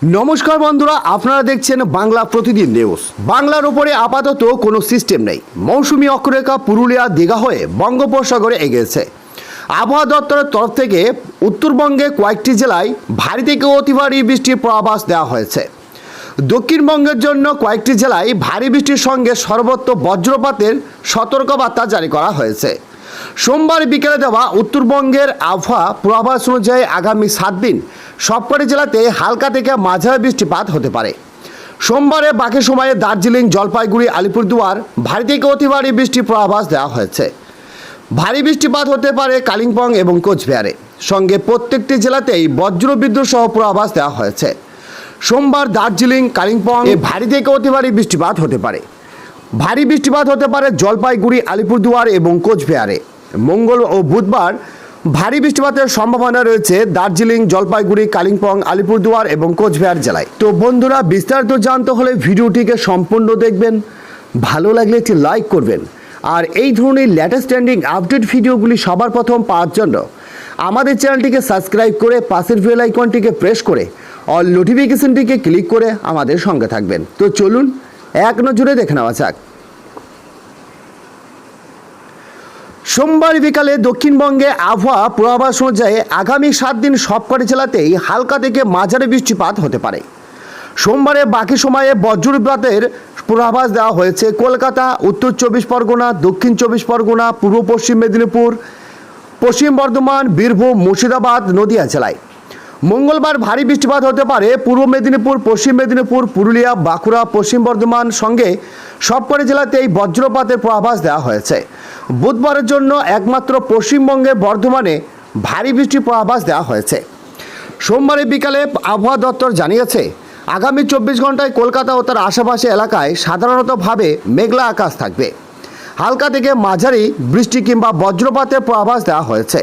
নমস্কার বন্ধুরা, আপনারা দেখছেন বাংলা প্রতিদিন নিউজ। বাংলার উপরে আপাতত কোনো সিস্টেম নেই। মৌসুমী অক্ষরেখা পুরুলিয়া দীঘা হয়ে বঙ্গোপসাগরে এগিয়েছে। আবহাওয়া দপ্তরের তরফ থেকে উত্তরবঙ্গে কয়েকটি জেলায় ভারী থেকে অতি ভারী বৃষ্টির পূর্বাভাস দেওয়া হয়েছে। দক্ষিণবঙ্গের জন্য কয়েকটি জেলায় ভারী বৃষ্টির সঙ্গে সর্বত্র বজ্রপাতের সতর্কবার্তা জারি করা হয়েছে। সোমবার বিকেলে দেওয়া উত্তরবঙ্গের আবহাওয়া পূর্বাভাস অনুযায়ী আগামী 7 দিন সবকটি জেলাতে হালকা থেকে মাঝারি বৃষ্টিপাত হতে পারে। সোমবারে বাকি সময়ে দার্জিলিং, জলপাইগুড়ি, আলিপুরদুয়ার ভারী থেকে অতি ভারী বৃষ্টির পূর্বাভাস দেওয়া হয়েছে। ভারী বৃষ্টিপাত হতে পারে কালিম্পং এবং কোচবিহারে। সঙ্গে প্রত্যেকটি জেলাতেই বজ্রবিদ্যুৎ সহ পূর্বাভাস দেওয়া হয়েছে। সোমবার দার্জিলিং, কালিম্পং ভারী থেকে অতি ভারী বৃষ্টিপাত হতে পারে। ভারী বৃষ্টিপাত হতে পারে জলপাইগুড়ি, আলিপুরদুয়ার এবং কোচবিহারে। মঙ্গল ও বুধবার ভারী বৃষ্টিপাতের সম্ভাবনা রয়েছে দার্জিলিং, জলপাইগুড়ি, কালিম্পং, আলিপুরদুয়ার এবং কোচবিহার জেলায়। তো বন্ধুরা, বিস্তারিত জানতে হলে ভিডিওটিকে সম্পূর্ণ দেখবেন। ভালো লাগলে একটি লাইক করবেন। আর এই ধরনের লেটেস্ট ট্রেন্ডিং আপডেট ভিডিওগুলি সবার প্রথম পাওয়ার জন্য আমাদের চ্যানেলটিকে সাবস্ক্রাইব করে পাশের বেল আইকনটিকে প্রেস করে অল নোটিফিকেশনটিকে ক্লিক করে আমাদের সঙ্গে থাকবেন। তো চলুন এক নজরে দেখে নেওয়া যাক। সোমবার বিকালে দক্ষিণবঙ্গে আবহাওয়া পূর্বাভাস অনুযায়ী আগামী 7 দিন সবকটি জেলাতেই হালকা থেকে মাঝারি বৃষ্টিপাত হতে পারে। সোমবারে বাকি সময়ে বজ্রপাতের পূর্বাভাস দেওয়া হয়েছে কলকাতা, উত্তর 24 পরগনা, দক্ষিণ 24 পরগনা, পূর্ব পশ্চিম মেদিনীপুর, পশ্চিম বর্ধমান, বীরভূম, মুর্শিদাবাদ, নদিয়া জেলায়। মঙ্গলবার ভারী বৃষ্টিপাত হতে পারে পূর্ব মেদিনীপুর, পশ্চিম মেদিনীপুর, পুরুলিয়া, বাঁকুড়া, পশ্চিম বর্ধমান সঙ্গে সবকটি জেলাতেই বজ্রপাতের পূর্বাভাস দেওয়া হয়েছে। বুধবারের জন্য একমাত্র পশ্চিমবঙ্গে বর্ধমানে ভারী বৃষ্টির পূর্বাভাস দেওয়া হয়েছে। সোমবারে বিকালে আবহাওয়া দপ্তর জানিয়েছে আগামী 24 ঘন্টায় কলকাতা ও তার আশেপাশে এলাকায় সাধারণতভাবে মেঘলা আকাশ থাকবে। হালকা থেকে মাঝারি বৃষ্টি কিংবা বজ্রপাতের পূর্বাভাস দেওয়া হয়েছে।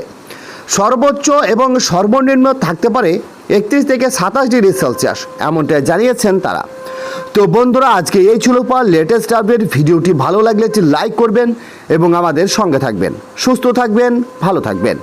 সর্বোচ্চ এবং সর্বনিম্ন থাকতে পারে 31 থেকে 27 ডিগ্রি সেলসিয়াস, এমনটাই জানিয়েছেন তারা। তো বন্ধুরা, আজকে এই ছিল লেটেস্ট আপডেট। ভিডিওটি ভালো লাগলে একটি লাইক করবেন এবং আমাদের সঙ্গে থাকবেন। সুস্থ থাকবেন, ভালো থাকবেন।